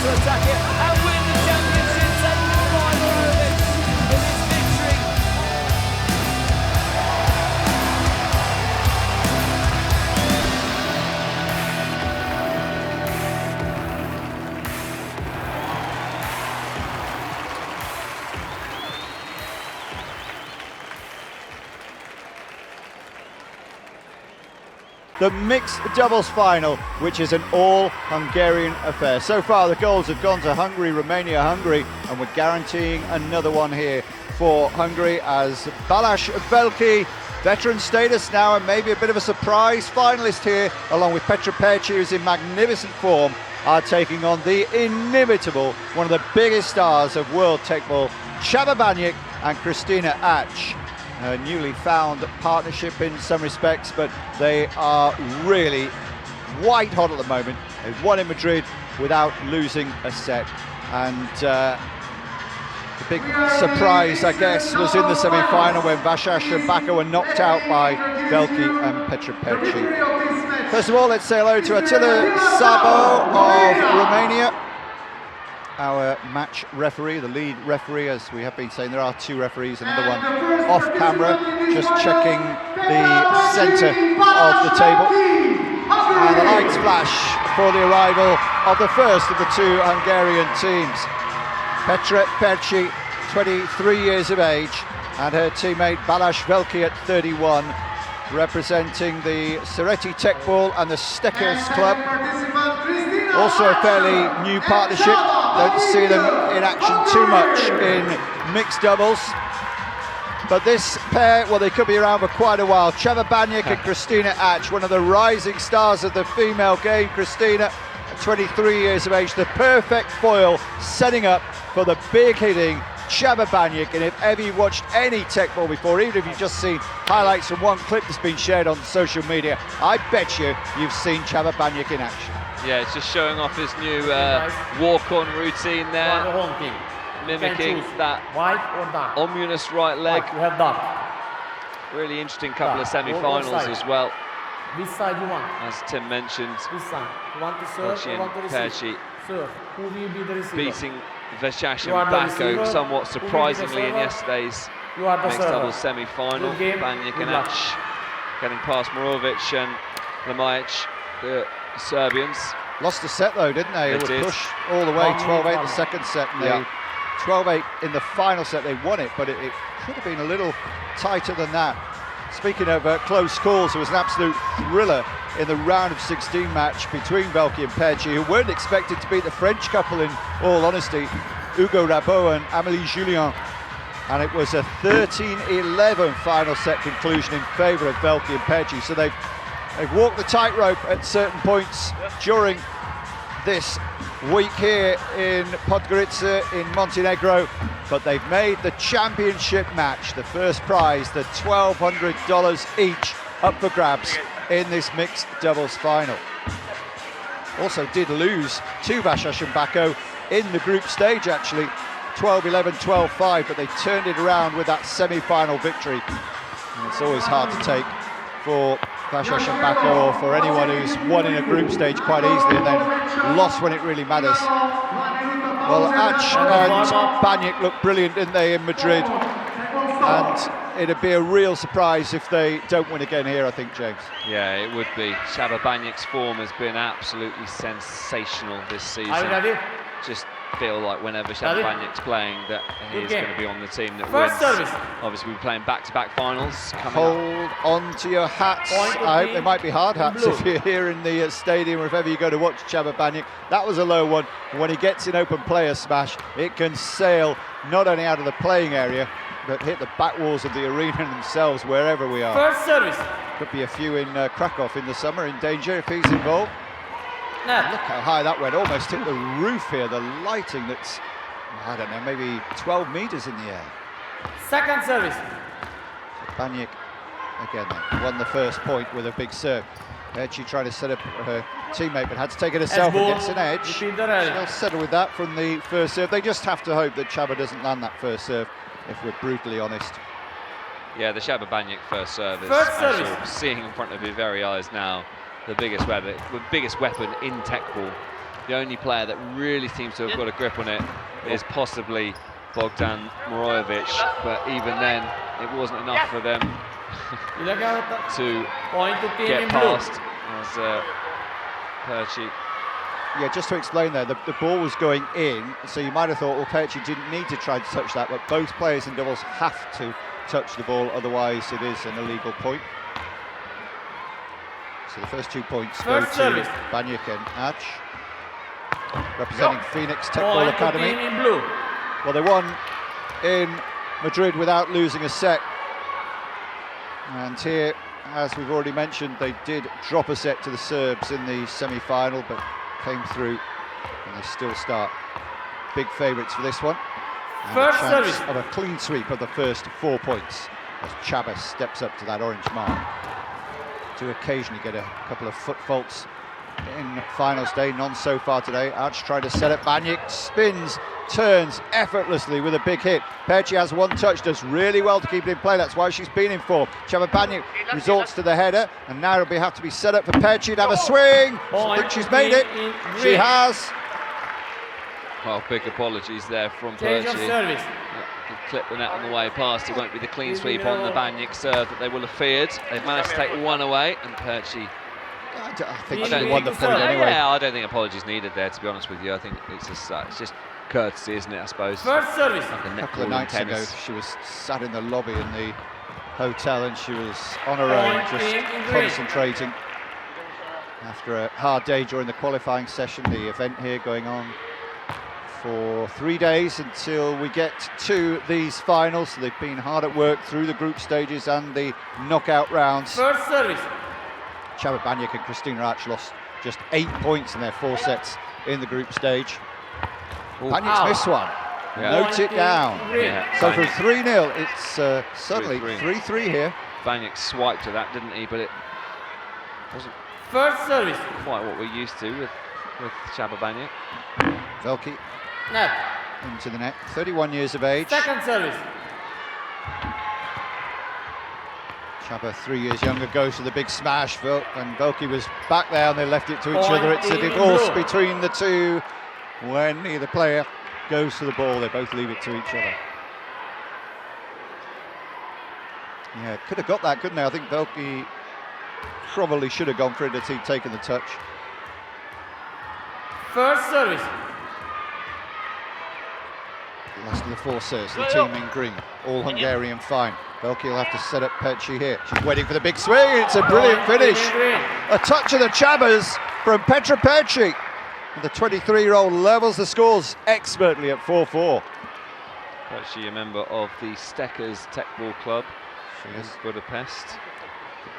to attack it and win the championship, taking the final of it in this victory. The mixed doubles final, which is an all-Hungarian affair. So far, the goals have gone to Hungary, Romania, Hungary, and we're guaranteeing another one here for Hungary as Balázs Velkey, veteran status now and maybe a bit of a surprise finalist here, along with Pechy, who's in magnificent form, are taking on the inimitable, one of the biggest stars of world Teqball, Bányik and Kristina Ach. A newly found partnership in some respects, but they are really white hot at the moment. They've won in Madrid without losing a set, and the big surprise, I guess, was in the semi-final when Vasas and Baka were knocked out by Velkey and Pechy. First of all, let's say hello to Attila Sabo of Romania, our match referee, the lead referee. As we have been saying, there are two referees, another one off camera, just checking the centre of the table. And the lights flash for the arrival of the first of the two Hungarian teams. Pechy, 23 years of age, and her teammate Balázs Velkey at 31, representing the Szereti Teqball and the Steckers Club. Also a fairly new partnership. Don't see them in action too much in mixed doubles. But this pair, well, they could be around for quite a while. Bányik and Kristina Ach, one of the rising stars of the female game. Kristina, 23 years of age, the perfect foil, setting up for the big hitting Bányik. And if ever you've watched any Teqball before, even if you've just seen highlights from one clip that's been shared on social media, I bet you've seen Bányik in action. Yeah, it's just showing off his new walk-on routine there, mimicking that ominous right leg. Really interesting couple of semi-finals as well. Which side you want? As Tim mentioned, Which side? You want to serve or want to receive? Pechy Who will be the receiver? beating Vasas and Baka somewhat surprisingly in yesterday's mixed doubles semi-final. Bányik and Ach getting past Morovic and Lemajic, the Serbians. Lost a set though, didn't they? They would push all the way, 12-8 the second set, and they 12-8 in the final set. They won it, but it could have been a little tighter than that. Speaking of close calls, there was an absolute thriller in the round of 16 match between Velkey and Pechy, who weren't expected to beat the French couple, in all honesty, Hugo Rabot and Amélie Julien. And it was a 13-11 final set conclusion in favour of Velkey and Pechy. So they've walked the tightrope at certain points during this week here in Podgorica in Montenegro, but they've made the championship match, the first prize, the $1,200 each, up for grabs in this mixed doubles final. Also did lose to Vasas and Baka in the group stage, actually, 12-11, 12-5, but they turned it around with that semi-final victory. And it's always hard to take for Vasas and Baka, or for anyone who's won in a group stage quite easily and then lost when it really matters. Well, Ach and Bányik looked brilliant, didn't they, in Madrid? And it'd be a real surprise if they don't win again here, I think, James. Yeah, it would be. Bányik's form has been absolutely sensational this season. Are you ready? Just feel like whenever Bányik's playing that he's going to be on the team that First wins. service. Obviously, we're playing back-to-back finals. Hold on to your hats. I hope they might be hard hats if you're here in the stadium, or if ever you go to watch Bányik. That was a low one. When he gets in open play a smash, it can sail not only out of the playing area, but hit the back walls of the arena themselves, wherever we are. First service. Could be a few in Krakow in the summer in danger if he's involved. Look how high that went, almost hit the roof here. The lighting that's, I don't know, maybe 12 metres in the air. Second service. Bányik, again, won the first point with a big serve. Pechy trying to set up her teammate, but had to take it herself and gets an edge. She'll settle with that from the first serve. They just have to hope that Csaba doesn't land that first serve, if we're brutally honest. Yeah, the Bányik first serve is, as you're seeing in front of your very eyes now, the biggest weapon in Teqball. The only player that really seems to have got a grip on it is possibly Bogdan Morojevic, but even then, it wasn't enough for them to get past as Pechy. Yeah, just to explain there, the ball was going in, so you might have thought, well, Pechy didn't need to try to touch that, but both players in doubles have to touch the ball, otherwise it is an illegal point. So the first 2 points go to Bányik and Arch, representing Phoenix Teqball Academy. In blue. Well, they won in Madrid without losing a set. And here, as we've already mentioned, they did drop a set to the Serbs in the semi-final, but came through, and they still start big favourites for this one. And First a chance service of a clean sweep of the first 4 points as Chabas steps up to that orange mark. To occasionally get a couple of foot faults in finals day, none so far today. Arch trying to set up Bányik, spins, turns effortlessly with a big hit. Pechy has one touch, does really well to keep it in play, that's why she's been in form. Bányik resorts to the header, and now it'll have to be set up for Pechy to have a swing. I think she's made it. She has. Well, big apologies there from Pechy. Clip the net on the way past. It won't be the clean sweep on the Bányik serve that they will have feared. They've managed to take one away, and Pechy, I think she won the point anyway. Yeah, I don't think apologies needed there, to be honest with you. I think it's just courtesy, isn't it, I suppose? First service. Like A couple of nights ago, she was sat in the lobby in the hotel and she was on her own, just concentrating. After a hard day during the qualifying session, the event here going on for 3 days until we get to these finals. So they've been hard at work through the group stages and the knockout rounds. First service. Bányik and Christina Arch lost just 8 points in their 4 sets in the group stage. Bányik's missed one. Yeah. Note it down. Yeah, So from 3-0, it's suddenly 3-3 here. Bányik swiped to that, didn't he? But it wasn't First service. quite what we're used to with Bányik. Velkey Net. into the net, 31 years of age. Second service. Chaba, 3 years younger, goes for the big smash, and Velkey was back there and they left it to each other. It's a divorce between the two. When either player goes for the ball, they both leave it to each other. Yeah, could have got that, couldn't they? I think Velkey probably should have gone for it if he'd taken the touch. First service. Last of the 4 serves, the team in green, all Hungarian fine. Velkey will have to set up Pechy here. She's waiting for the big swing. It's a brilliant finish. A touch of the Chabas from Petra Pechy. And the 23-year-old levels the scores expertly at 4-4. Pechy, a member of the Steckers Teqball Club in Budapest.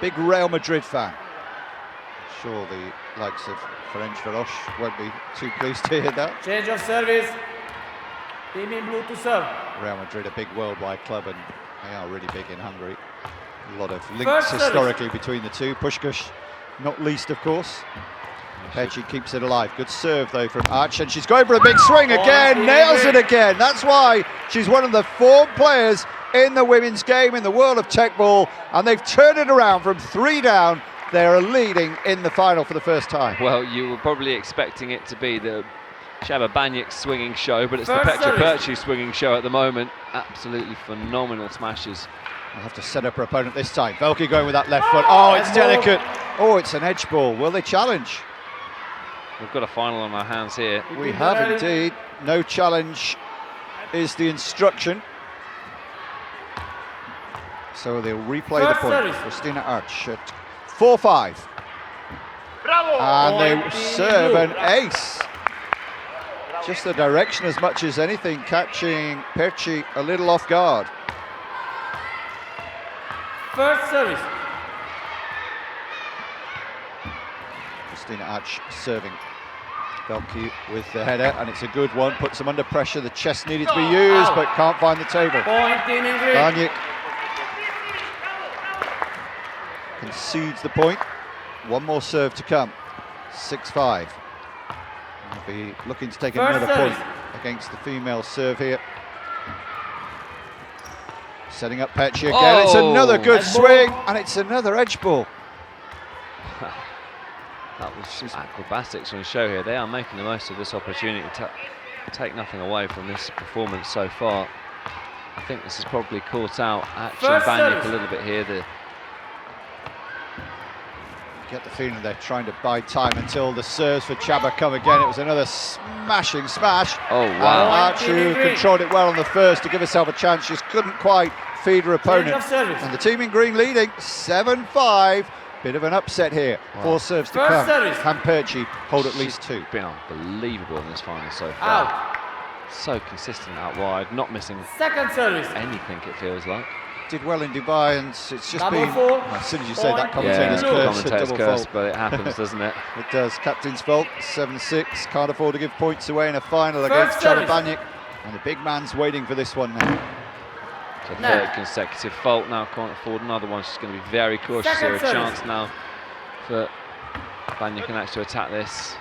Big Real Madrid fan. I'm sure the likes of Ferencváros won't be too pleased to hear that. Change of service. Team in blue to serve. Real Madrid, a big worldwide club, and they are really big in Hungary. A lot of links historically between the two. Puskás, not least, of course. Pechy keeps it alive. Good serve, though, from Arch, and she's going for a big swing again. Nails it again. That's why she's one of the 4 players in the women's game in the world of Teqball, and they've turned it around from 3 down. They're leading in the final for the first time. Well, you were probably expecting it to be the Bányik swinging show, but it's the Petra Pechy swinging show at the moment. Absolutely phenomenal smashes. I'll have to set up her opponent this time. Velkey going with that left foot. Oh, it's delicate. Oh, it's an edge ball. Will they challenge? We've got a final on our hands here. We have indeed. No challenge is the instruction. So they'll replay the point. Christina Arch at 4-5. And they serve an ace. Just the direction as much as anything, catching Pechy a little off guard. First service. Christina Arch serving. Velkey with the header, and it's a good one. Puts them under pressure. The chest needed to be used, but can't find the table. Point in green. Bányik concedes the point. One more serve to come. 6-5. They'll be looking to take another point against the female serve here. Setting up Pechy again. It's another good swing, and it's another edge ball. That was just acrobatics on show here. They are making the most of this opportunity to take nothing away from this performance so far. I think this has probably caught out actually Bányik a little bit here. Get the feeling they're trying to buy time until the serves for Csaba come again. It was another smashing smash. Oh wow! Arch, who controlled it well on the first to give herself a chance, just couldn't quite feed her opponent. And the team in green leading 7-5. Bit of an upset here. Wow. 4 serves to come. Can Pechy hold at least 2? Been unbelievable in this final so far. Out. So consistent out wide, not missing Second service. anything, it feels like. Did well in Dubai, and it's just Double been, fault. as soon as you say that, Yeah, commentator's curse, commentator's double curse, fault. but it happens, doesn't it? It does. Captain's fault, 7-6. Can't afford to give points away in a final First against Csaba service. Bányik. And the big man's waiting for this one now. So third consecutive fault now, can't afford another one. She's going to be very cautious here. A chance now for Bányik can actually attack this.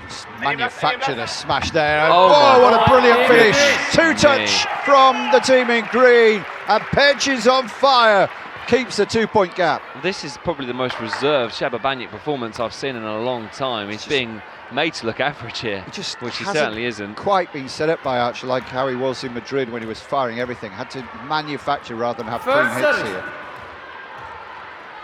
Just manufactured a smash there. Oh, What a brilliant finish. goodness 2-touch from the team in green. And Pechy's on fire. Keeps a 2-point gap. This is probably the most reserved Csaba Bányik performance I've seen in a long time. He's being made to look average here, which he certainly isn't. Quite been set up by Arch like how he was in Madrid when he was firing everything. Had to manufacture rather than have clean hits here.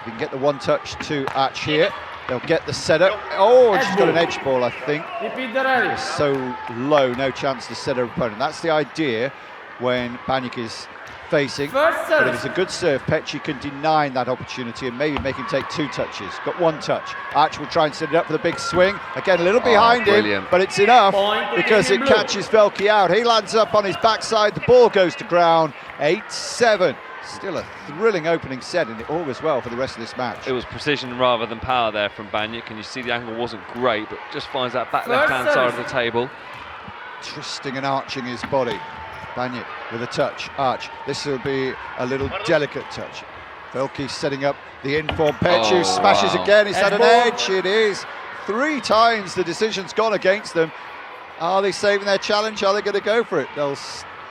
If you can get the 1-touch to Arch here, they'll get the setup. Oh, and she's got an edge ball, I think. Repeat the rally. So low, no chance to set her opponent. That's the idea when Bányik is facing. First But if service. it's a good serve, Pechy can deny that opportunity and maybe make him take 2 touches. Got 1 touch. Arch will try and set it up for the big swing. Again, a little behind him, brilliant. but it's enough Point because to it Team Blue. catches Velkey out. He lands up on his backside. The ball goes to ground. 8-7. Still a thrilling opening set, and it augurs well for the rest of this match. It was precision rather than power there from Bányik, and you see the angle wasn't great, but just finds that back First left-hand side of service. the table. Twisting and arching his body. Bányik with a touch. Arch. This will be a little delicate touch. Velkey setting up the inform. Pechy Oh, smashes wow. again. He's had an Edge ball. edge. It is 3 times the decision's gone against them. Are they saving their challenge? Are they going to go for it? They'll.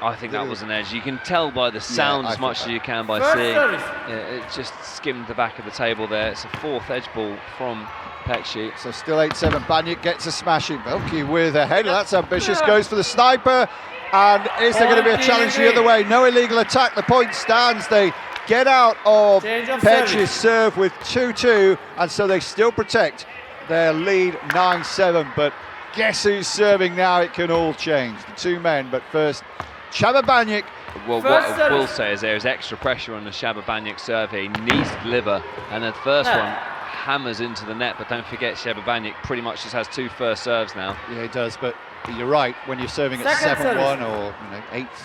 I think that was an edge. You can tell by the sound I as much as think you can by First seeing. service. Yeah, it just skimmed the back of the table there. It's a 4th edge ball from Pechy. So still 8-7. Bányik gets a smashing. Velkey with a header. That's ambitious. Goes for the sniper. And is there going to be a challenge the other way? No illegal attack. The point stands. They get out of Change of Pechy's serve with 2-2. And so they still protect their lead 9-7. But guess who's serving now? It can all change. The 2 men. But first, Csaba Bányik. Well, First what I service. will say is there is extra pressure on the Csaba Bányik serve here. He needs to deliver. And the first one hammers into the net. But don't forget, Csaba Bányik pretty much just has 2 first serves now. Yeah, he does. But you're right. When you're serving at Second 7-1 service.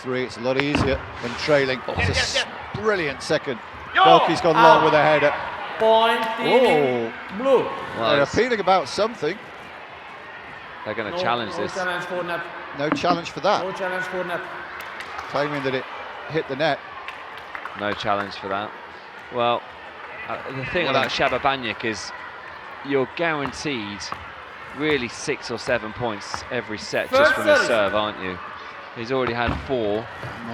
or 8-3, it's a lot easier than trailing. It's a brilliant second. Velkey's gone long with a header. Point Team Blue. Well, They're it's- appealing about something. they're going to challenge no this. Challenge for net. No challenge for that. No challenge for net. Claiming that it hit the net. No challenge for that. Well, the thing about Csaba Bányik is you're guaranteed really 6 or 7 points every set just First from his service. serve, aren't you? He's already had 4.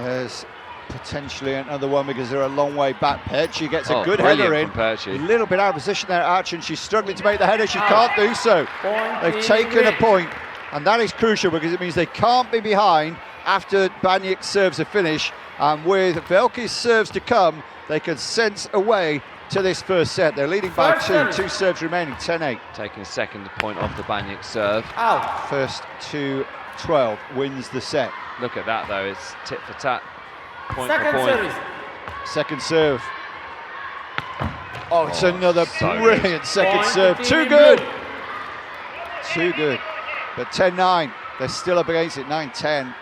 There's potentially another one because they're a long way back. Pechy gets a Oh, good brilliant header in. from Pechy. A little bit out of position there, Arch, and she's struggling to make the header. She can't do so. Point They've Team taken a Green. point, and that is crucial because it means they can't be behind after Bányik serves a finish. And with Velkey's serves to come, they can sense a way to this first set. They're leading by First 2. service. 2 serves remaining, 10-8. Taking a second point off the Bányik serve. Out. First to 12 wins the set. Look at that though, it's tit for tat, point Second for point. service. Second serve. Oh, it's another so brilliant second Point serve. to Too Team good. Blue. Too good. But 10-9. They're still up against it, 9-10.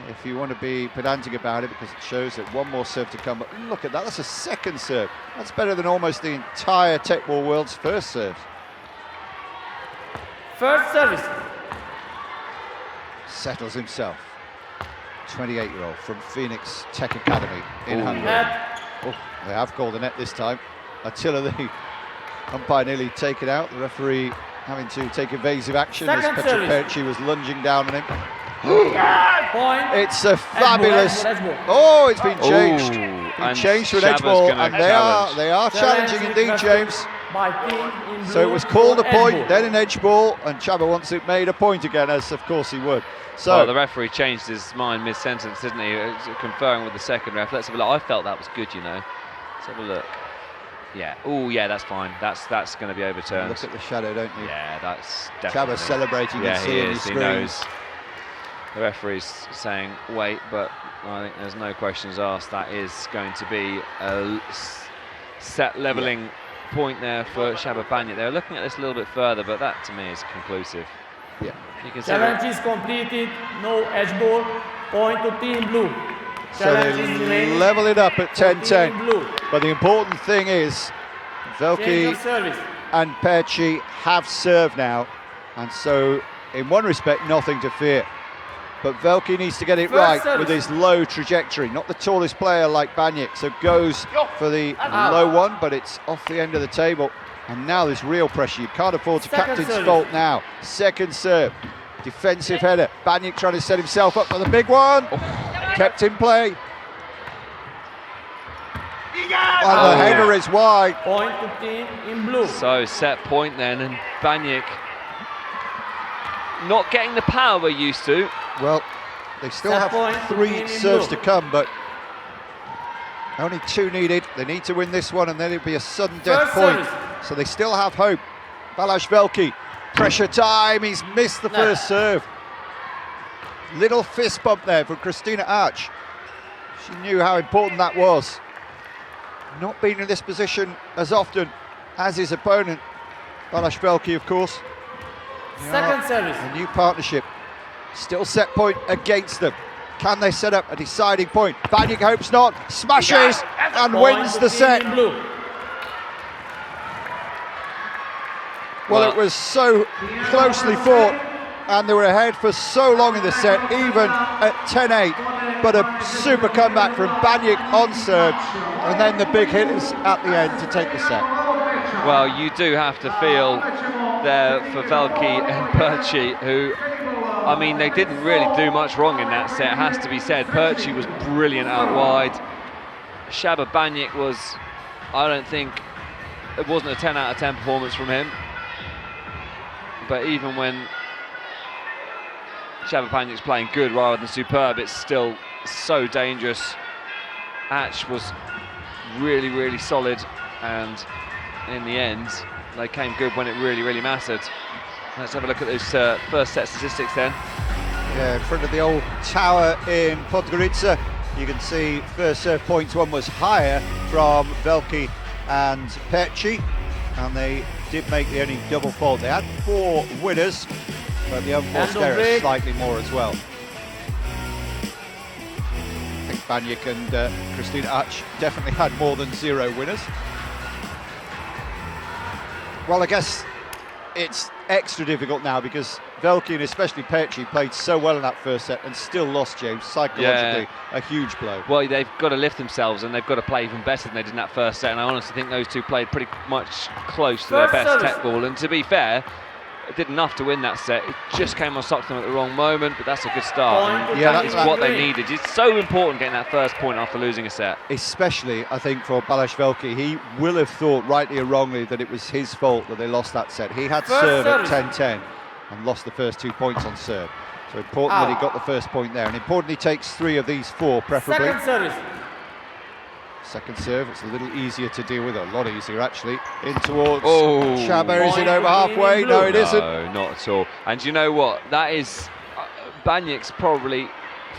If you want to be pedantic about it, because it shows that one more serve to come. But look at that, that's a second serve. That's better than almost the entire Teqball world's first serves. First service. Settles himself. 28-year-old from Phoenix Tech Academy in Hungary. Net. Oh, they have called the net this time. Attila, the umpire, nearly taken out. The referee having to take evasive action Second as service. Pechy was lunging down on him. Point. It's a fabulous. edge ball. Oh, it's been changed. Ooh, Been and changed to an edge Shabba's ball, gonna and they challenge. are challenging Challenge indeed, is James. by team in blue. So it was called a for point, edge ball. then an edge ball, and Csaba wants it made a point again, as of course he would. So well, the referee changed his mind mid-sentence, didn't he? Conferring with the second ref. Let's have a look. I felt that was good, you know. Let's have a look. Yeah. Oh, yeah, that's fine. That's going to be overturned. look at the shadow, don't you? Yeah, that's definitely. Csaba's celebrating. Yeah, you see he on is. the He screen. knows. The referee's saying wait, but I think there's no questions asked. That is going to be a set levelling point there for Csaba Bányik. They were looking at this a little bit further, but that to me is conclusive. Yeah. You can see Challenge is completed. No edge ball. Point to team blue. So Challenge is they remaining level it up at for team 10-10. blue. But the important thing is Change Velkey of service. and Pechy have served now, and so in one respect nothing to fear. But Velkey needs to get it First right service. with his low trajectory. Not the tallest player like Bányik, so goes for the low one, but it's off the end of the table. And now there's real pressure. You can't afford to Second captain's service. fault now. Second serve, defensive header. Bányik trying to set himself up for the big one. Kept in play. And the header is wide. Point to team in blue. so set point then, and Bányik not getting the power we're used to. Well, they still Set have point, 3 team in serves blue. to come, but only 2 needed. They need to win this one, and then it'll be a sudden death First point. service. So they still have hope. Balázs Velkey, pressure time. He's missed the No. first serve. Little fist bump there from Kristina Arch. She knew how important that was. Not been in this position as often as his opponent, Balázs Velkey, of course. They Second are service. a new partnership. Still set point against them. Can they set up a deciding point? Bányik hopes not. Smashes and Point wins to the team set. in blue. Well, it was so closely fought, and they were ahead for so long in the set, even at 10-8. But a super comeback from Bányik on serve, and then the big hitters at the end to take the set. Well, you do have to feel there for Velkey and Pechy, who, I mean, they didn't really do much wrong in that set, has to be said. Pechy was brilliant out wide. Csaba Bányik was, I don't think, it wasn't a 10 out of 10 performance from him. But even when Csaba Bányik's playing good rather than superb, it's still so dangerous. Arch was really, really solid, and in the end, they came good when it really, really mattered. Let's have a look at those first set statistics then. Yeah, in front of the old tower in Podgorica, you can see first serve points. One was higher from Velkey and Pechy, and they did make the only double fault. They had 4 winners, but the unforced And error break. slightly more as well. I think Bányik and Kristina Arch definitely had more than 0 winners. Well, I guess it's extra difficult now because Velkey and especially Pechy played so well in that first set and still lost, James. Psychologically, a huge blow. Well, they've got to lift themselves, and they've got to play even better than they did in that first set, and I honestly think those two played pretty much close to their First best service. Teqball, and to be fair, it did enough to win that set. It just came on Stockton at the wrong moment, but that's a good start. Point And to Yeah, team it's that's in what they green. needed. It's so important getting that first point after losing a set. Especially, I think, for Balázs Velkey. He will have thought, rightly or wrongly, that it was his fault that they lost that set. He had First serve at service. 10-10 and lost the first 2 points on serve. So important that he got the first point there, and important he takes 3 of these 4, preferably. Second service. Second serve, it's a little easier to deal with, a lot easier actually. In towards Oh. Csaba, is it Point over to halfway? team No, blue. it isn't. No, not at all. And you know what? That is Bányik's probably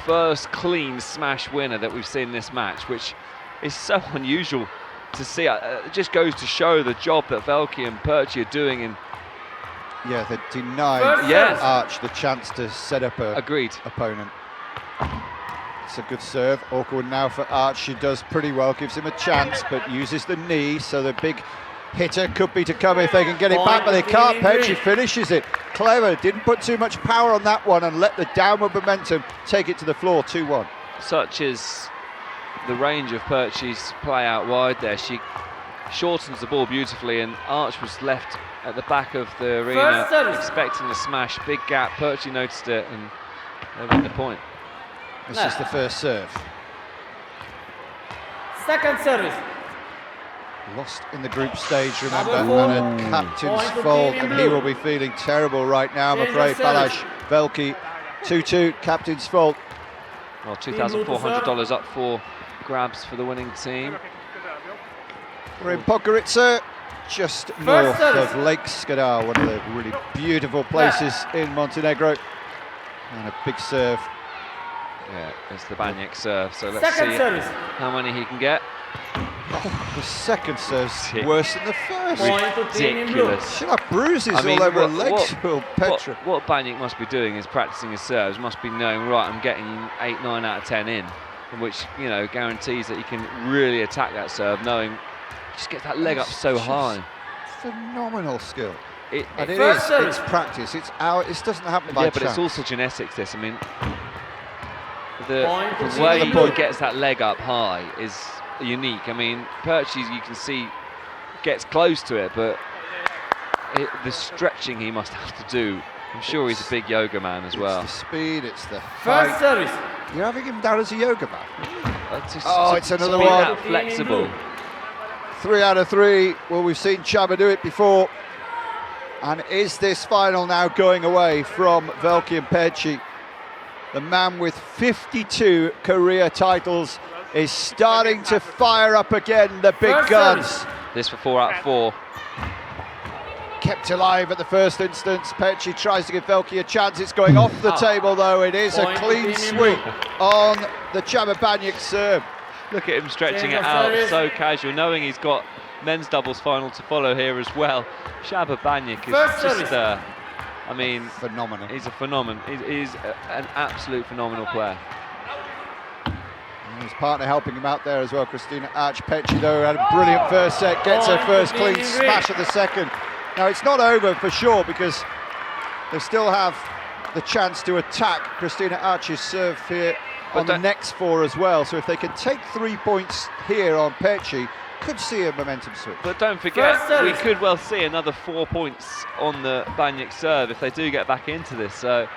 first clean smash winner that we've seen in this match, which is so unusual to see. It just goes to show the job that Velkey and Pechy are doing. And Yeah, they denied First Yes. Arch the chance to set up a agreed. opponent. It's a good serve. Awkward now for Arch. She does pretty well, gives him a chance, but uses the knee, so the big hitter could be to come if they can get it back, but they can't. Pechy finishes it. Clever, didn't put too much power on that one and let the downward momentum take it to the floor, 2-1. Such is the range of Pechy's play out wide there. She shortens the ball beautifully, and Arch was left at the back of the arena First service. expecting the smash. Big gap. Pechy noticed it, and they win the point. This is the first serve. Second service. Lost in the group stage, remember, and a captain's fault, and he will be feeling terrible right now, I'm afraid. Balázs Velkey, 2-2, captain's fault. Well, $2,400 up for grabs for the winning team. We're in Podgorica, just north of Lake Skadar, one of the really beautiful places in Montenegro. And a big serve. Yeah, it's the Bányik serve, so let's see how many he can get. Oh, the second serve's worse than the first. Ridiculous. She'll have bruises all over her legs, Petra. What Bányik must be doing is practicing his serves, must be knowing, right, I'm getting 8, 9 out of 10 in, which, you know, guarantees that he can really attack that serve, knowing just get that leg up so high. Phenomenal skill. It's practice. It doesn't happen by chance. Yeah, but it's also genetics, this. I mean, the way he gets that leg up high is unique. I mean, Pechy, you can see, gets close to it, but the stretching he must have to do. I'm sure he's a big yoga man as well. It's the speed, it's the height. You're having him down as a yoga man. It's another one. That flexible. 3 out of 3. Well, we've seen Csaba do it before. And is this final now going away from Velkey and Pechy? The man with 52 career titles is starting to fire up again, the big guns. This for 4 out of 4. Kept alive at the first instance. Pechy tries to give Velkey a chance. It's going off the table, though. It is a clean sweep on the Csaba Bányik serve. Look at him stretching it out, so casual, knowing he's got men's doubles final to follow here as well. Csaba Bányik is just, I mean, phenomenal. He's a phenomenon. He's an absolute phenomenal player. And his partner helping him out there as well, Christina Arch. Pechy, though, had a brilliant first set, gets her first clean smash of the second. Now, it's not over for sure, because they still have the chance to attack Christina Arch's serve here on the next 4 as well. So if they can take 3 points here on Pechy, could see a momentum switch. But don't forget, we could well see another 4 points on the Bányik serve if they do get back into this. So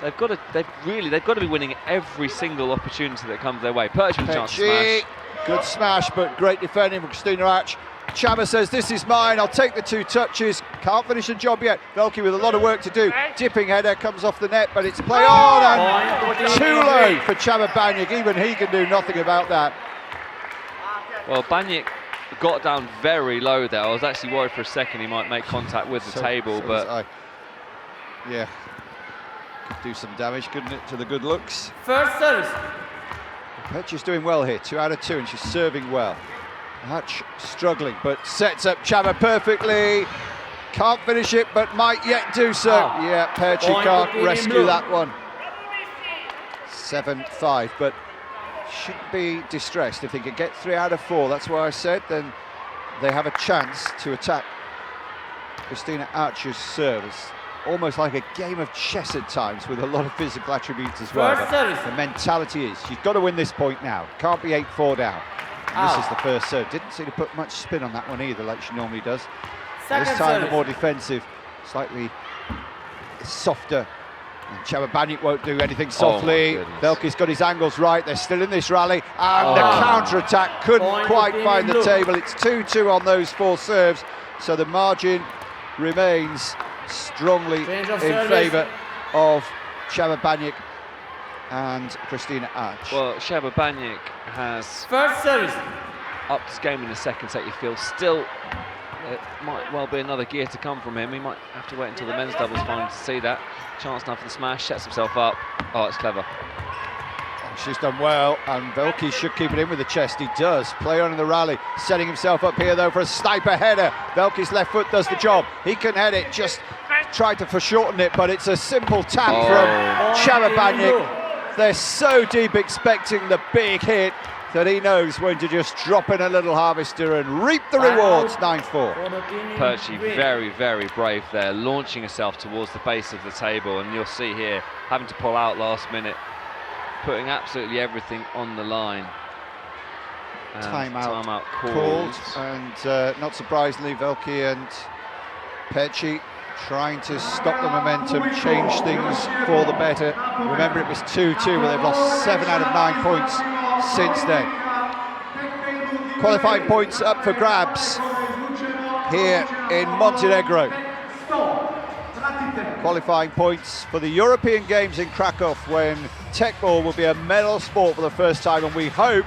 they've got to be winning every single opportunity that comes their way. Pechy with a chance to smash. Good smash, but great defending from Christina Arch. Csaba says, this is mine, I'll take the 2 touches. Can't finish the job yet. Velkey with a lot of work to do. Dipping header comes off the net, but it's play on, and too low for Csaba Bányik. Even he can do nothing about that. Well, Bányik got down very low there. I was actually worried for a second he might make contact with the table, but yeah, could do some damage, couldn't it, to the good looks. First service. Pechy's doing well here, 2 out of 2, and she's serving well. Arch struggling, but sets up Csaba perfectly. Can't finish it, but might yet do so. Yeah, Pechy can't rescue that one. 7-5, but shouldn't be distressed if they can get 3 out of 4. That's why I said then they have a chance to attack Christina Archer's service. Almost like a game of chess at times, with a lot of physical attributes as well. But the mentality is, you've got to win this point now. Can't be 8-4 down. And this is the first serve. Didn't seem to put much spin on that one either, like she normally does. This time, the more defensive, slightly softer. And Csaba Bányik won't do anything softly. Velkey's got his angles right. They're still in this rally. And the counter-attack couldn't quite find the table. It's 2-2 on those 4 serves. So the margin remains strongly in favour of Csaba Bányik and Christina Arch. Well, Csaba Bányik has upped his game in the second set, you feel. Still, it might well be another gear to come from him. He might have to wait until the men's doubles final to see that. Chance now for the smash, sets himself up. Oh, it's clever. She's done well, and Velkey should keep it in with the chest. He does. Play on in the rally, setting himself up here, though, for a sniper header. Velkey's left foot does the job. He can head it, just tried to foreshorten it, but it's a simple tap from Csaba Bányik. They're so deep expecting the big hit that he knows when to just drop in a little harvester and reap the rewards. 9-4. Pechy very, very brave there, launching herself towards the base of the table, and you'll see here, having to pull out last minute, putting absolutely everything on the line. Timeout called, and not surprisingly, Velkey and Pechy trying to stop the momentum, change things for the better. Remember, it was 2-2, but they've lost 7 out of 9 points since then. Qualifying points up for grabs here in Montenegro. Qualifying points for the European Games in Krakow, when Teqball will be a medal sport for the first time, and we hope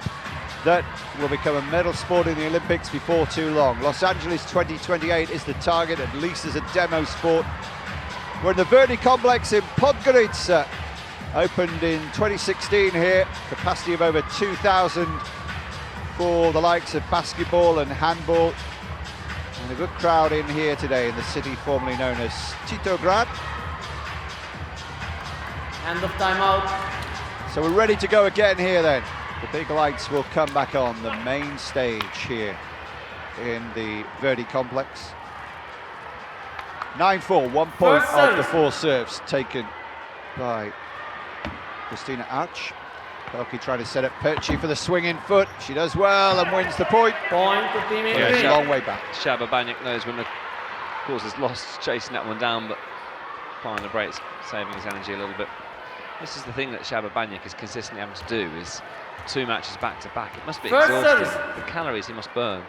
that will become a medal sport in the Olympics before too long. Los Angeles 2028 is the target, at least as a demo sport. We're in the Velkey complex in Podgorica, opened in 2016 here, capacity of over 2,000 for the likes of basketball and handball. And a good crowd in here today in the city formerly known as Titograd. End of timeout. So we're ready to go again here then. The big lights will come back on the main stage here in the Velkey complex. 9-4, 1 point of the 4 serves taken by Christina Arch. Velkey trying to set up Pechy for the swinging foot. She does well and wins the point. Point to team in green. Long way back. Bányik knows when the course is lost, chasing that one down, but applying the brakes, saving his energy a little bit. This is the thing that Bányik is consistently having to do, is 2 matches back to back. It must be exhausting. The calories he must burn.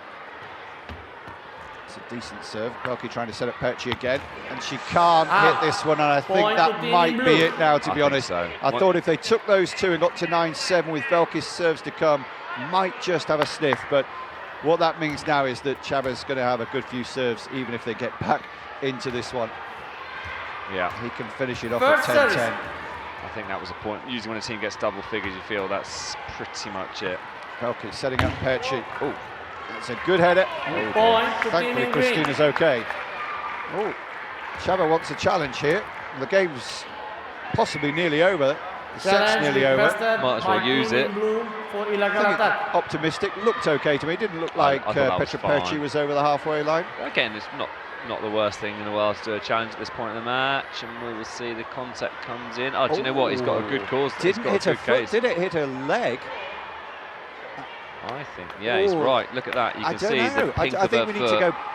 It's a decent serve. Velkey trying to set up Pechy again, and she can't hit this one, and I think that might be it now, to be honest. So. I thought if they took those 2 and got to 9-7 with Velkey's serves to come, might just have a sniff, but what that means now is that Chaba's going to have a good few serves, even if they get back into this one. Yeah. He can finish it off at 10-10. I think that was a point. Usually when a team gets double figures, you feel that's pretty much it. Velkey setting up Pechy. Oh, that's a good header. Thankfully Christina's okay. Oh, Chaba wants a challenge here. The game's possibly nearly over. The set's nearly over. Might as well use it. Optimistic. Looked okay to me. Didn't look like Petra Pechy was over the halfway line. Again, it's not the worst thing in the world to do a challenge at this point in the match, and we will see the contact comes in. Oh, do you know what? He's got a good cause. Didn't hit her foot, did it? Hit her leg? I think, yeah, he's right. Look at that. You can see the pink of her foot.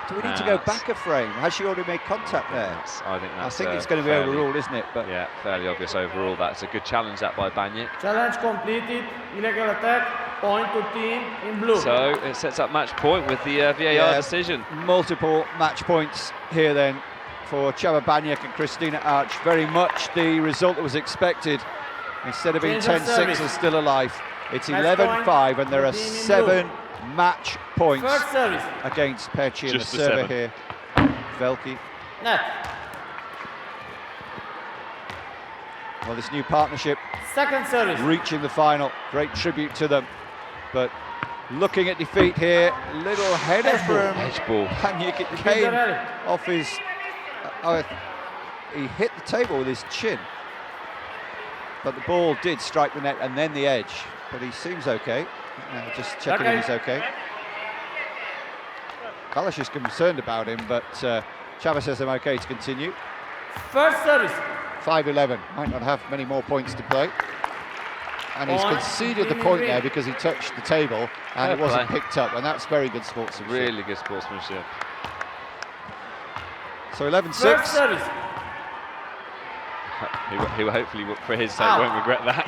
Do we need to go back a frame? Has she already made contact there? I think it's going to be overruled, isn't it? But yeah, fairly obvious overall. That's a good challenge that by Bányik. Challenge completed. Illegal attack. Point to team in blue. So it sets up match point with the VAR decision. Multiple match points here then for Bányik and Christina Arch. Very much the result that was expected. Instead of being 10-6 and still alive, it's 11-5, and there are 7 match points against Pechy, and the server here, Velkey. Net. Well, this new partnership, Second service, reaching the final, great tribute to them. But looking at defeat here, little header from Bányik. It came off his, he hit the table with his chin. But the ball did strike the net and then the edge. But he seems okay. Just checking if he's okay. Kalash is concerned about him, but Chaba says I'm okay to continue. First service. 5-11, might not have many more points to play. And he's conceded the point there because he touched the table and it wasn't picked up, and that's very good sportsmanship. Really good sportsmanship. So 11-6. First service. He will hopefully, for his sake, won't regret that.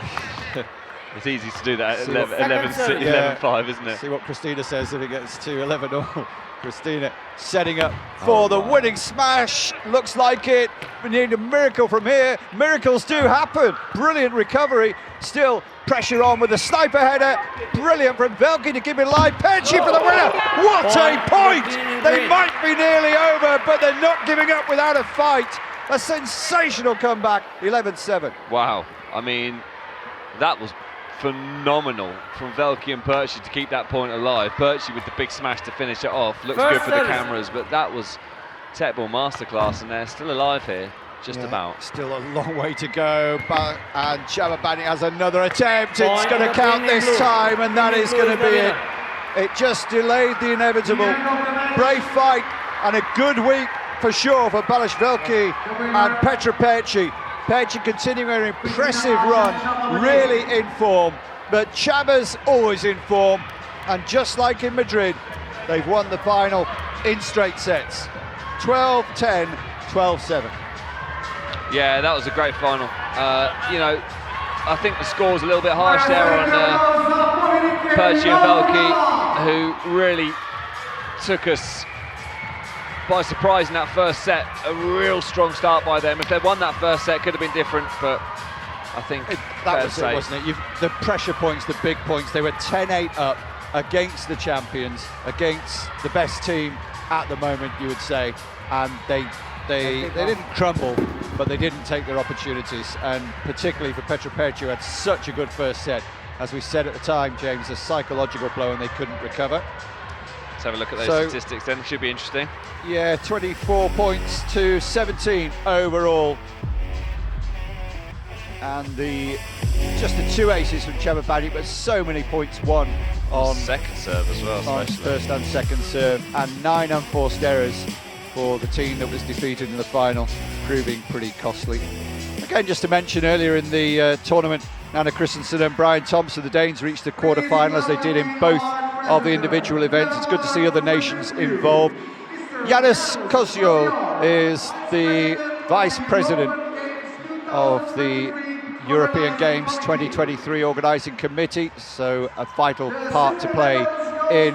It's easy to do that at 11-5, isn't it? See what Christina says if it gets to 11-all. Christina setting up for the winning smash. Looks like it. We need a miracle from here. Miracles do happen. Brilliant recovery. Still pressure on with the sniper header. Brilliant from Velkey to keep it alive. Pechy for the winner. What a point! They might be nearly over, but they're not giving up without a fight. A sensational comeback. 11-7. Wow. I mean, that was phenomenal from Velkey and Pechy to keep that point alive. Pechy with the big smash to finish it off. Looks good for the cameras, but that was Teqball masterclass, and they're still alive here, just about. Still a long way to go, and Bányik has another attempt. It's going to count this time, and that is going to be it. It just delayed the inevitable. Brave fight and a good week for sure for Balázs Velkey and Petra Pechy. Pechy continuing an impressive run, really in form, but Chaba's always in form, and just like in Madrid, they've won the final in straight sets. 12-10, 12-7. Yeah, that was a great final. You know, I think the score's a little bit harsh there on Pechy and Velkey. who really took us by surprise in that first set. A real strong start by them. If they'd won that first set, it could have been different, but I think that was it, wasn't it? The pressure points, the big points, they were 10-8 up against the champions, against the best team at the moment, you would say, and they didn't crumble, but they didn't take their opportunities, and particularly for Pechy, who had such a good first set. As we said at the time, James, a psychological blow, and they couldn't recover. Let's have a look at those statistics then, it should be interesting. Yeah, 24 points to 17 overall. And just the 2 aces from Bányik, but so many points won on second serve as well, on first and second serve, and 9 unforced errors for the team that was defeated in the final, proving pretty costly. Again, just to mention, earlier in the tournament, Anna Christensen and Brian Thompson, the Danes, reached the quarter-final as they did in both of the individual events. It's good to see other nations involved. Yanis Kozio is the Vice President of the European Games 2023 organising committee, so a vital part to play in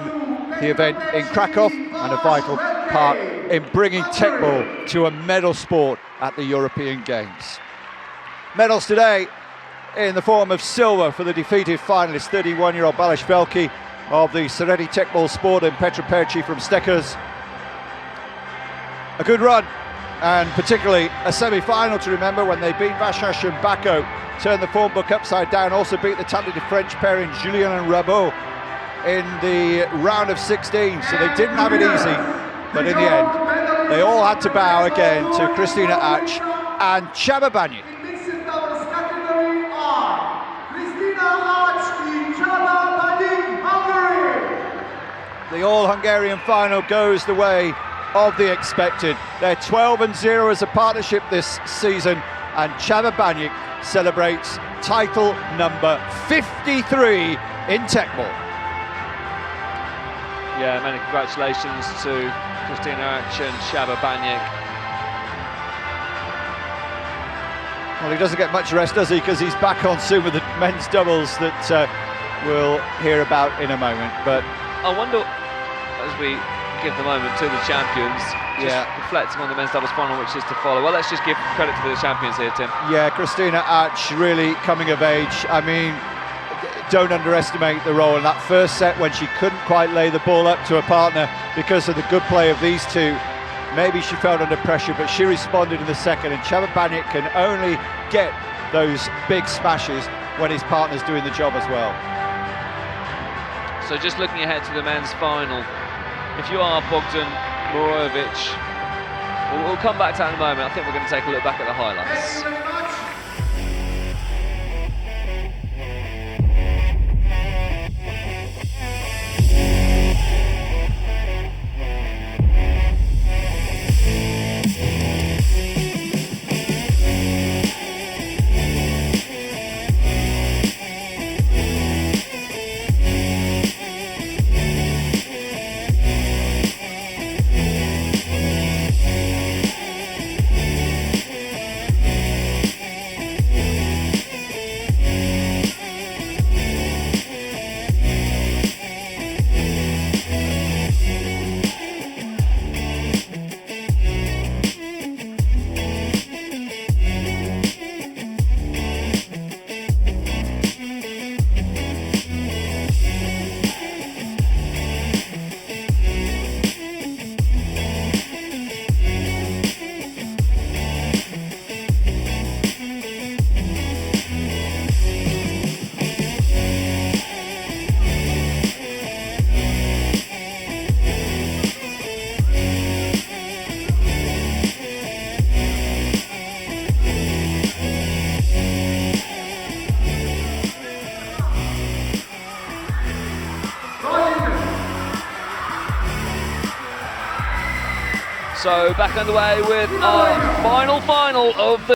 the event in Krakow, and a vital part in bringing Teqball to a medal sport at the European Games. Medals today in the form of silver for the defeated finalist, 31-year-old Balázs Velkey of the Szeredi Teqball Sport, and Pechy from Steckers. A good run, and particularly a semi-final to remember when they beat Vachash and Bako, turned the form book upside down, also beat the talented French pairing Julien and Rabot in the round of 16, so they didn't have it easy, but in the end they all had to bow again to Kristina Ach and Bányik. The all-Hungarian final goes the way of the expected. They're 12-0 as a partnership this season, and Bányik celebrates title number 53 in Teqball. Yeah, many congratulations to Kristina Ach and Bányik. Well, he doesn't get much rest, does he? Because he's back on soon with the men's doubles that we'll hear about in a moment. But I wonder, as we give the moment to the champions, reflecting on the men's doubles final, which is to follow. Well, let's just give credit to the champions here, Tim. Yeah, Kristina Ach really coming of age. I mean, don't underestimate the role in that first set when she couldn't quite lay the ball up to her partner because of the good play of these two. Maybe she felt under pressure, but she responded in the second, and Bányik can only get those big smashes when his partner's doing the job as well. So just looking ahead to the men's final, if you are Bogdan Morovic, we'll come back to that in a moment. I think we're going to take a look back at the highlights. So back underway with our final of the